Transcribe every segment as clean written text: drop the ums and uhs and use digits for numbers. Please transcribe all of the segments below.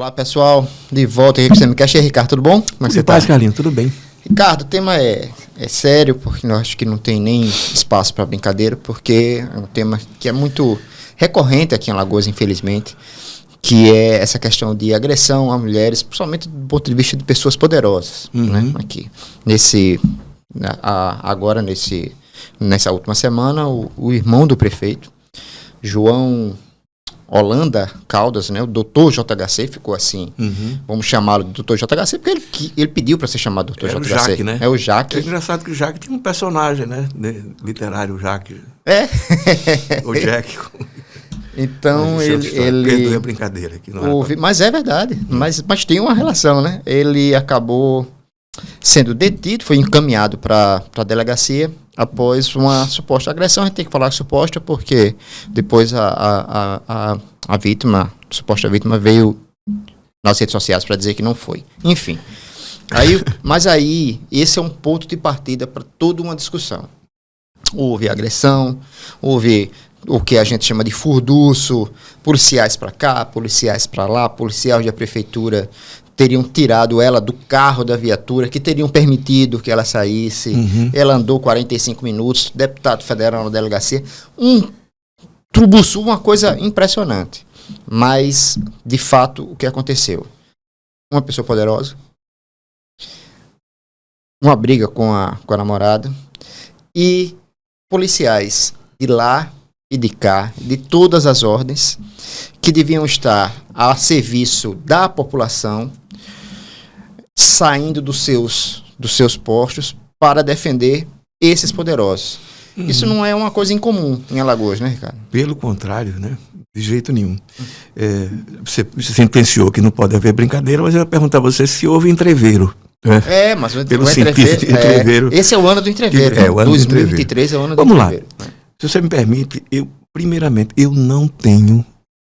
Olá, pessoal. De volta aqui com o Semicast. E aí, Ricardo, tudo bom? Como é que você tá? Carlinhos, tudo bem. Ricardo, o tema é sério, porque eu acho que não tem nem espaço para brincadeira, porque é um tema que é muito recorrente aqui em Alagoas, infelizmente, que é essa questão de agressão a mulheres, principalmente do ponto de vista de pessoas poderosas, né? Aqui, nessa última semana, o irmão do prefeito, João Holanda Caldas, né? O doutor JHC ficou assim, vamos chamá-lo de doutor JHC, porque ele pediu para ser chamado doutor JHC. O Jaque, né? É o Jaque. É engraçado que o Jaque tinha um personagem, né? Literário, o Jaque. É. O Jack. Então, perdoe a brincadeira. Que não mas é verdade, mas tem uma relação, né? Ele acabou sendo detido, foi encaminhado para a delegacia após uma suposta agressão. A gente tem que falar suposta porque depois a suposta vítima veio nas redes sociais para dizer que não foi. Enfim, mas esse é um ponto de partida para toda uma discussão. Houve agressão, houve o que a gente chama de furduço, policiais para cá, policiais para lá, policiais da prefeitura teriam tirado ela do carro da viatura, que teriam permitido que ela saísse. Ela andou 45 minutos, deputado federal na delegacia. Trubuçu, uma coisa impressionante. Mas, de fato, o que aconteceu? Uma pessoa poderosa, uma briga com a namorada e policiais de lá e de cá, de todas as ordens, que deviam estar a serviço da população, saindo dos seus postos para defender esses poderosos. Isso não é uma coisa incomum em Alagoas, né, Ricardo? Pelo contrário, né? De jeito nenhum. Você sentenciou que não pode haver brincadeira, mas eu ia perguntar a você se houve entreveiro. Mas o entreveiro. Esse é o ano do entreveiro. O ano 2023 é o ano do entreveiro. Vamos lá. Se você me permite, primeiramente, eu não tenho,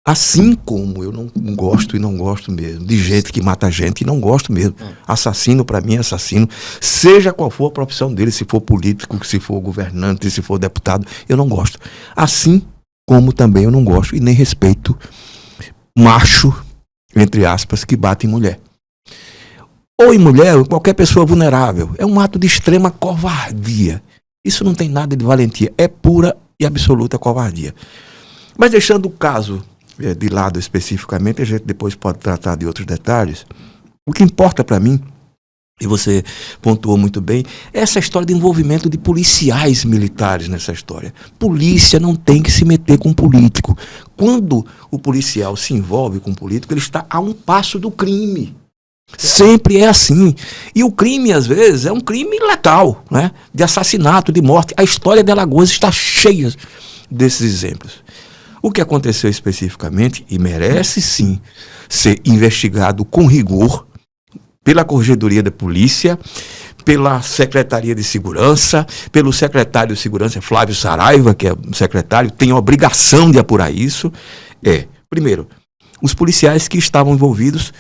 assim como eu não gosto e não gosto mesmo, de gente que mata gente, e não gosto mesmo. Assassino, para mim, é assassino, seja qual for a profissão dele, se for político, se for governante, se for deputado, eu não gosto. Assim como também eu não gosto e nem respeito macho, entre aspas, que bate em mulher. Ou em mulher, ou qualquer pessoa vulnerável. É um ato de extrema covardia. Isso não tem nada de valentia, é pura e absoluta covardia. Mas deixando o caso de lado especificamente, a gente depois pode tratar de outros detalhes. O que importa para mim, e você pontuou muito bem, é essa história de envolvimento de policiais militares nessa história. Polícia não tem que se meter com político. Quando o policial se envolve com político, ele está a um passo do crime. Sempre é assim. E o crime, às vezes, é um crime letal, né? De assassinato, de morte. A história de Alagoas está cheia desses exemplos. O que aconteceu especificamente, e merece sim ser investigado com rigor pela Corregedoria da Polícia, pela Secretaria de Segurança, pelo secretário de Segurança Flávio Saraiva, que é o secretário, tem a obrigação de apurar isso. Primeiro, os policiais que estavam envolvidos,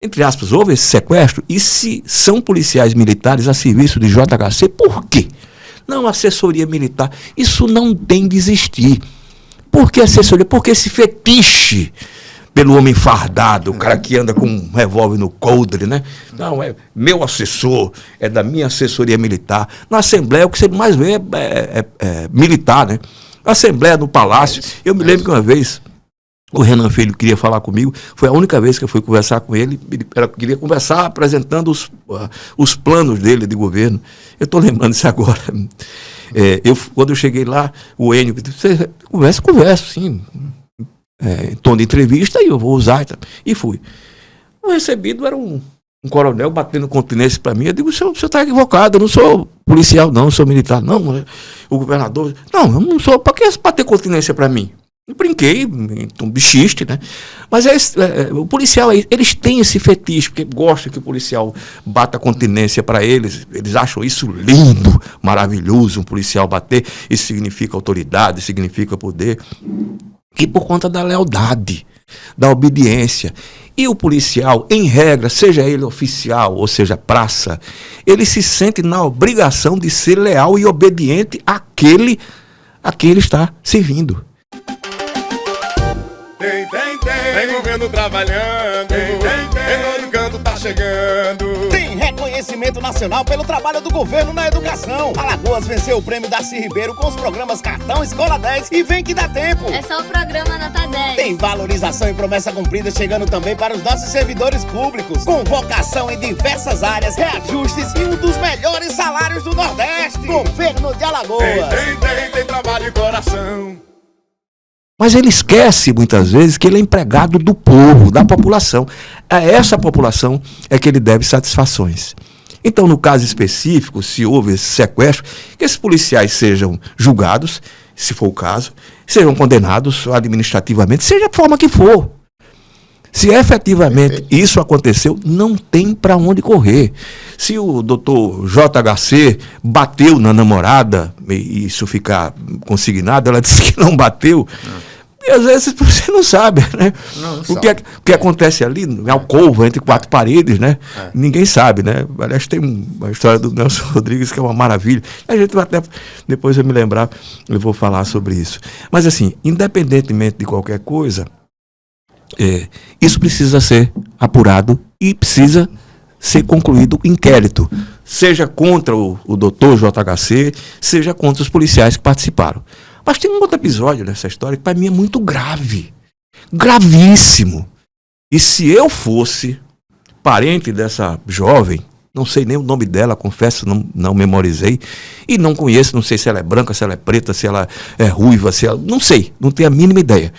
entre aspas, houve esse sequestro, e se são policiais militares a serviço de JHC, por quê? Não, assessoria militar, isso não tem de existir. Por que assessoria? Porque esse fetiche pelo homem fardado, o cara que anda com um revólver no coldre, né? Não, é meu assessor, é da minha assessoria militar. Na Assembleia, o que você mais vê é militar, né? Na Assembleia, no Palácio. Eu me lembro que uma vez o Renan Filho queria falar comigo, foi a única vez que eu fui conversar com ele, queria conversar apresentando os planos dele de governo. Eu estou lembrando isso agora. Quando eu cheguei lá, o Enio disse, você conversa, sim, em tom de entrevista, e eu vou usar. E fui. O recebido era um coronel batendo continência para mim. Eu digo, o senhor está equivocado, eu não sou policial, não, eu sou militar. Não, o governador, não, eu não sou, para que bater continência para mim? Eu brinquei, um bichiste, né? Mas o policial, eles têm esse fetiche, porque gostam que o policial bata continência para eles. Eles acham isso lindo, maravilhoso, um policial bater. Isso significa autoridade, significa poder. E por conta da lealdade, da obediência. E o policial, em regra, seja ele oficial ou seja praça, ele se sente na obrigação de ser leal e obediente a quem ele está servindo. Tem governo trabalhando, em todo canto tá chegando. Tem reconhecimento nacional pelo trabalho do governo na educação. Alagoas venceu o prêmio Darcy Ribeiro com os programas Cartão Escola 10 e Vem Que Dá Tempo. É só o programa Nota 10. Tem valorização e promessa cumprida chegando também para os nossos servidores públicos. Com vocação em diversas áreas, reajustes e um dos melhores salários do Nordeste. Governo de Alagoas. Tem trabalho e coração. Mas ele esquece, muitas vezes, que ele é empregado do povo, da população. A essa população é que ele deve satisfações. Então, no caso específico, se houve esse sequestro, que esses policiais sejam julgados, se for o caso, sejam condenados administrativamente, seja a forma que for. Se efetivamente isso aconteceu, não tem para onde correr. Se o doutor JHC bateu na namorada, e isso ficar consignado, ela disse que não bateu, e às vezes você não sabe, né? O que acontece ali, na alcova, entre quatro paredes, né? Ninguém sabe, né? Aliás, tem uma história do Nelson Rodrigues que é uma maravilha. A gente vai até, depois eu me lembrar, eu vou falar sobre isso. Mas assim, independentemente de qualquer coisa, isso precisa ser apurado e precisa ser concluído o inquérito, seja contra o doutor JHC, seja contra os policiais que participaram. Mas tem um outro episódio nessa história que para mim é muito grave, gravíssimo. E se eu fosse parente dessa jovem, não sei nem o nome dela, confesso, não memorizei, e não conheço, não sei se ela é branca, se ela é preta, se ela é ruiva, se ela, não sei, não tenho a mínima ideia.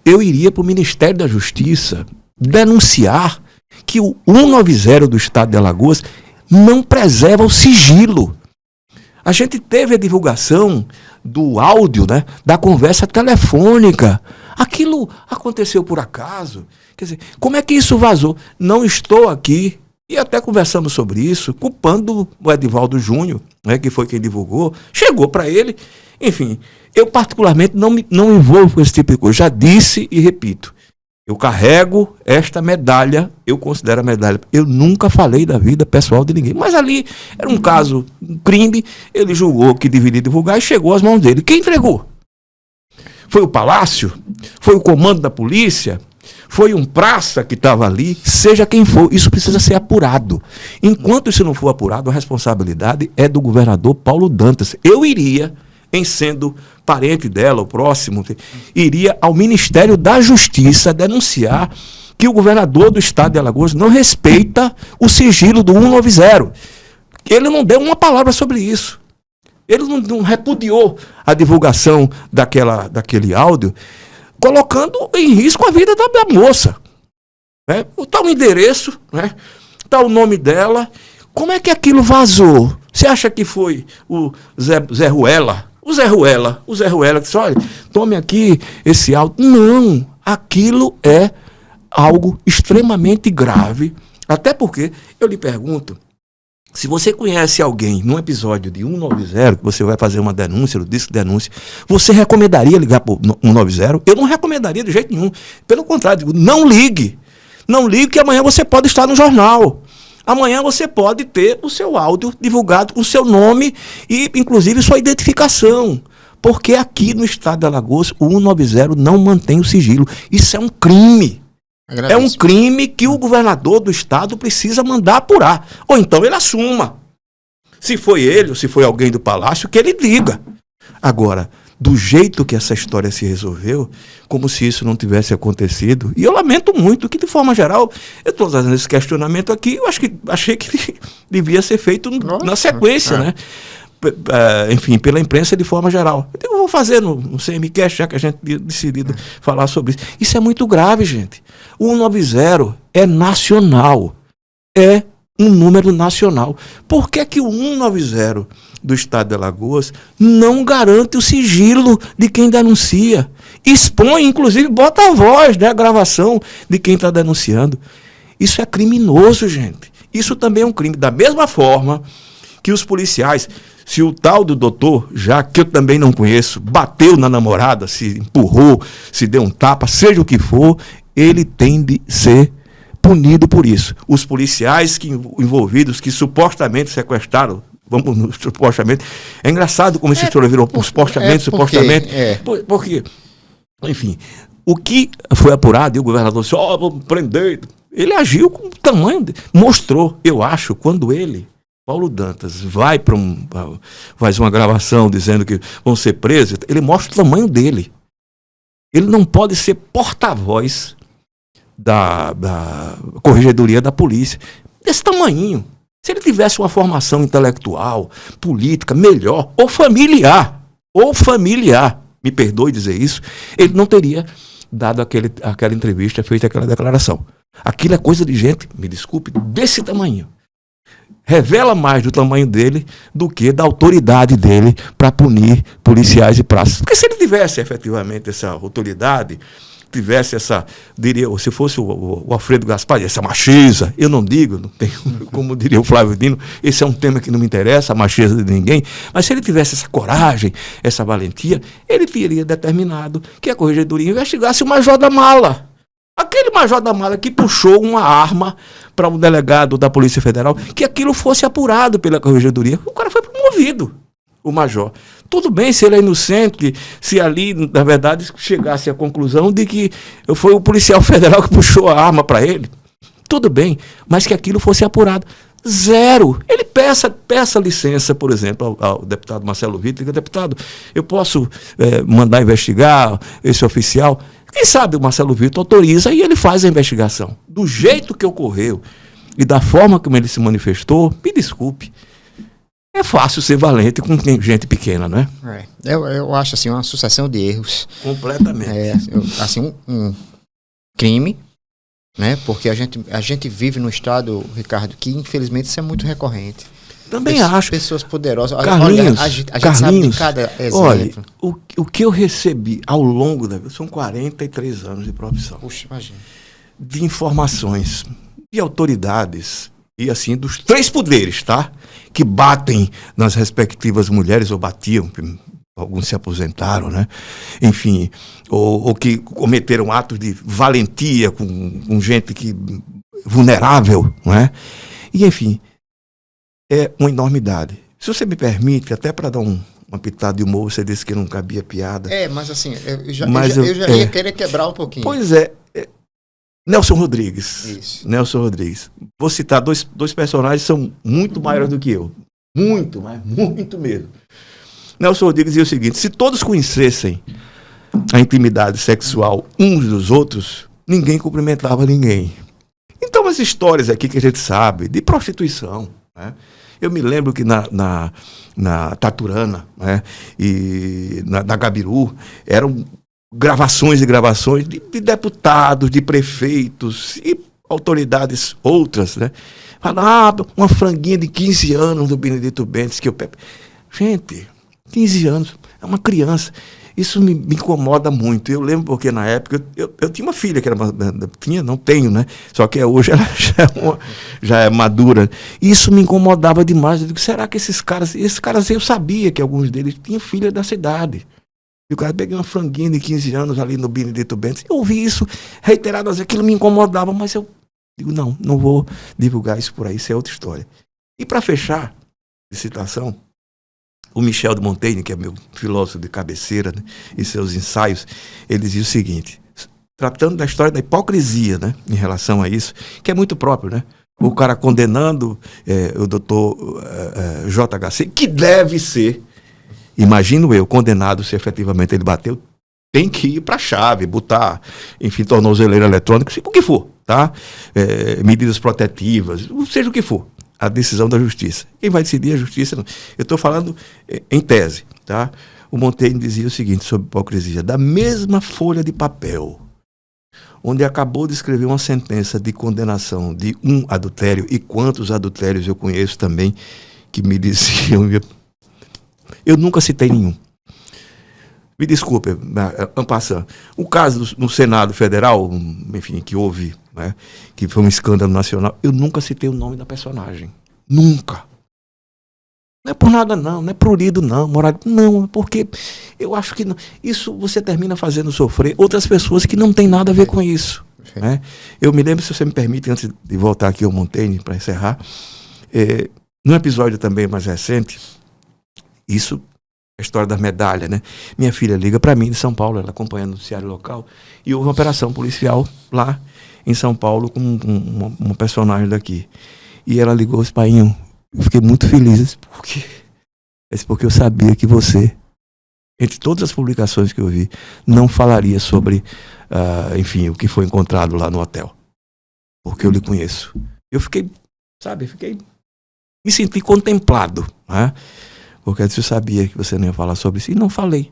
Eu iria para o Ministério da Justiça denunciar que o 190 do Estado de Alagoas não preserva o sigilo. A gente teve a divulgação do áudio, né, da conversa telefônica. Aquilo aconteceu por acaso. Quer dizer, como é que isso vazou? Não estou aqui, e até conversamos sobre isso, culpando o Edivaldo Júnior, né, que foi quem divulgou. Chegou para ele. Enfim, eu particularmente não me envolvo com esse tipo de coisa. Já disse e repito. Eu carrego esta medalha, eu considero a medalha. Eu nunca falei da vida pessoal de ninguém. Mas ali era um caso, um crime, ele julgou que deveria divulgar e chegou às mãos dele. Quem entregou? Foi o Palácio? Foi o comando da polícia? Foi um praça que estava ali? Seja quem for, isso precisa ser apurado. Enquanto isso não for apurado, a responsabilidade é do governador Paulo Dantas. Eu iria, em sendo parente dela, o próximo, iria ao Ministério da Justiça denunciar que o governador do Estado de Alagoas não respeita o sigilo do 190. Ele não deu uma palavra sobre isso. Ele não repudiou a divulgação daquele áudio, colocando em risco a vida da moça. Né? Está o endereço, né? Está o nome dela. Como é que aquilo vazou? Você acha que foi o Zé Ruela? O Zé Ruela disse, olha, tome aqui esse áudio. Não, aquilo é algo extremamente grave. Até porque, eu lhe pergunto, se você conhece alguém num episódio de 190, que você vai fazer uma denúncia, no disco de denúncia, você recomendaria ligar para o 190? Eu não recomendaria de jeito nenhum. Pelo contrário, não ligue. Não ligue, que amanhã você pode estar no jornal. Amanhã você pode ter o seu áudio divulgado com o seu nome e, inclusive, sua identificação. Porque aqui no Estado de Alagoas, o 190 não mantém o sigilo. Isso é um crime. É um crime que o governador do Estado precisa mandar apurar. Ou então ele assuma. Se foi ele ou se foi alguém do Palácio, que ele diga. Agora, do jeito que essa história se resolveu, como se isso não tivesse acontecido, e eu lamento muito que, de forma geral, eu estou fazendo esse questionamento aqui, eu achei que devia ser feito na sequência, né? Enfim, pela imprensa de forma geral. Eu vou fazer no CMCast, já que a gente tinha decidido falar sobre isso. Isso é muito grave, gente. O 190 é nacional. É um número nacional. Por que que o 190 do Estado de Alagoas não garante o sigilo de quem denuncia? Expõe, inclusive, bota a voz, né, a gravação de quem está denunciando. Isso é criminoso, gente. Isso também é um crime. Da mesma forma que os policiais, se o tal do doutor, já que eu também não conheço, bateu na namorada, se empurrou, se deu um tapa, seja o que for, ele tem de ser punido por isso. Os policiais envolvidos que supostamente sequestraram, supostamente, é engraçado como esse senhor virou supostamente. Porque, enfim, O que foi apurado, e o governador disse, vamos prender. Ele agiu com o tamanho, mostrou, eu acho, quando ele, Paulo Dantas, faz uma gravação dizendo que vão ser presos, ele mostra o tamanho dele. Ele não pode ser porta-voz da corregedoria da polícia, desse tamanhinho. Se ele tivesse uma formação intelectual, política, melhor, ou familiar, me perdoe dizer isso, ele não teria dado aquela entrevista, feito aquela declaração. Aquilo é coisa de gente, me desculpe, desse tamanho. Revela mais do tamanho dele do que da autoridade dele para punir policiais e praças. Porque se ele tivesse efetivamente essa autoridade, tivesse essa, diria, se fosse o Alfredo Gaspar, essa macheza, eu não digo, não tenho, como diria o Flávio Dino, esse é um tema que não me interessa, a macheza de ninguém, mas se ele tivesse essa coragem, essa valentia, ele teria determinado que a corregedoria investigasse o Major da Mala. Aquele Major da Mala que puxou uma arma para um delegado da Polícia Federal, que aquilo fosse apurado pela corregedoria. O cara foi promovido, o Major. Tudo bem se ele é inocente, se ali, na verdade, chegasse à conclusão de que foi o policial federal que puxou a arma para ele. Tudo bem, mas que aquilo fosse apurado. Zero. Ele peça licença, por exemplo, ao deputado Marcelo Vitor, deputado, eu posso mandar investigar esse oficial? Quem sabe o Marcelo Vitor autoriza e ele faz a investigação. Do jeito que ocorreu e da forma como ele se manifestou, me desculpe, é fácil ser valente com gente pequena, não é? Eu acho assim uma sucessão de erros. Completamente. Assim, um crime, né? Porque a gente vive num estado, Ricardo, que infelizmente isso é muito recorrente. Também acho. Pessoas poderosas. Carlinhos, a gente sabe de cada exemplo. Olha, o que eu recebi ao longo da vida, são 43 anos de profissão. Puxa, imagina. De informações, de autoridades, e assim, dos 3 poderes, tá? Que batem nas respectivas mulheres, ou batiam, alguns se aposentaram, né? Enfim, ou que cometeram atos de valentia com gente vulnerável, não é? E, enfim, é uma enormidade. Se você me permite, até para dar uma pitada de humor, você disse que não cabia piada. Mas assim, eu já ia querer quebrar um pouquinho. Pois é. Nelson Rodrigues. Isso. Nelson Rodrigues. Vou citar dois personagens que são muito maiores do que eu. Muito, mas muito mesmo. Nelson Rodrigues dizia o seguinte: se todos conhecessem a intimidade sexual uns dos outros, ninguém cumprimentava ninguém. Então, as histórias aqui que a gente sabe de prostituição, né? Eu me lembro que na Taturana, né, e na Gabiru, eram gravações e gravações de deputados, de prefeitos e autoridades outras, né? Falaram, uma franguinha de 15 anos do Benedito Bentes que eu pego. Gente, 15 anos, é uma criança. Isso me incomoda muito. Eu lembro porque na época eu tinha uma filha que era não tenho, né? Só que hoje ela já é madura. Isso me incomodava demais. Eu digo, será que esses caras, eu sabia que alguns deles tinham filha da cidade. E o cara peguei uma franguinha de 15 anos ali no Benedito Bentes. Eu ouvi isso reiteradas, aquilo me incomodava, mas eu digo, não vou divulgar isso por aí, isso é outra história. E para fechar de citação, o Michel de Montaigne, que é meu filósofo de cabeceira, né, em seus ensaios, ele dizia o seguinte, tratando da história da hipocrisia, né, em relação a isso, que é muito próprio, né? O cara condenando o doutor JHC, que deve ser, imagino eu, condenado se efetivamente ele bateu, tem que ir para a chave, botar, enfim, tornozeleira eletrônica, o que for, tá? Medidas protetivas, seja o que for. A decisão da justiça. Quem vai decidir é a justiça? Não. Eu estou falando em tese, tá? O Montaigne dizia o seguinte sobre hipocrisia: da mesma folha de papel onde acabou de escrever uma sentença de condenação de um adultério, e quantos adultérios eu conheço também que me diziam, eu nunca citei nenhum. Me desculpe, en passant. O caso no Senado Federal, enfim, que houve, né, que foi um escândalo nacional, eu nunca citei o nome da personagem. Nunca. Não é por nada não é prurido não, moral, não, porque eu acho que não, isso você termina fazendo sofrer outras pessoas que não tem nada a ver com isso. Né? Eu me lembro, se você me permite, antes de voltar aqui ao Montaigne, para encerrar, num episódio também mais recente, isso a história das medalhas, né? Minha filha liga para mim de São Paulo, ela acompanha o noticiário local, e houve uma operação policial lá em São Paulo com uma personagem daqui. E ela ligou, disse, painho, eu fiquei muito feliz, porque eu sabia que você, entre todas as publicações que eu vi, não falaria sobre, enfim, o que foi encontrado lá no hotel. Porque eu lhe conheço. Eu fiquei, me senti contemplado, né? Porque eu sabia que você não ia falar sobre isso, e não falei.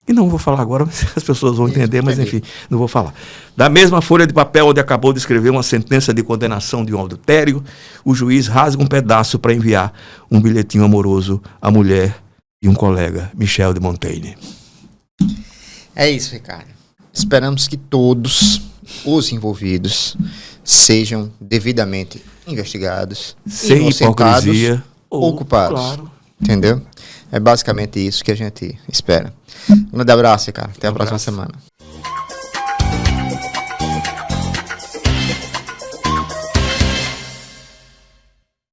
E não vou falar agora, as pessoas vão entender, mas enfim, não vou falar. Da mesma folha de papel onde acabou de escrever uma sentença de condenação de um adultério, o juiz rasga um pedaço para enviar um bilhetinho amoroso à mulher e um colega, Michel de Montaigne. É isso, Ricardo. Esperamos que todos os envolvidos sejam devidamente investigados, sem hipocrisia ou culpados. Claro. Entendeu? É basicamente isso que a gente espera. Um grande abraço, cara. Até a próxima semana.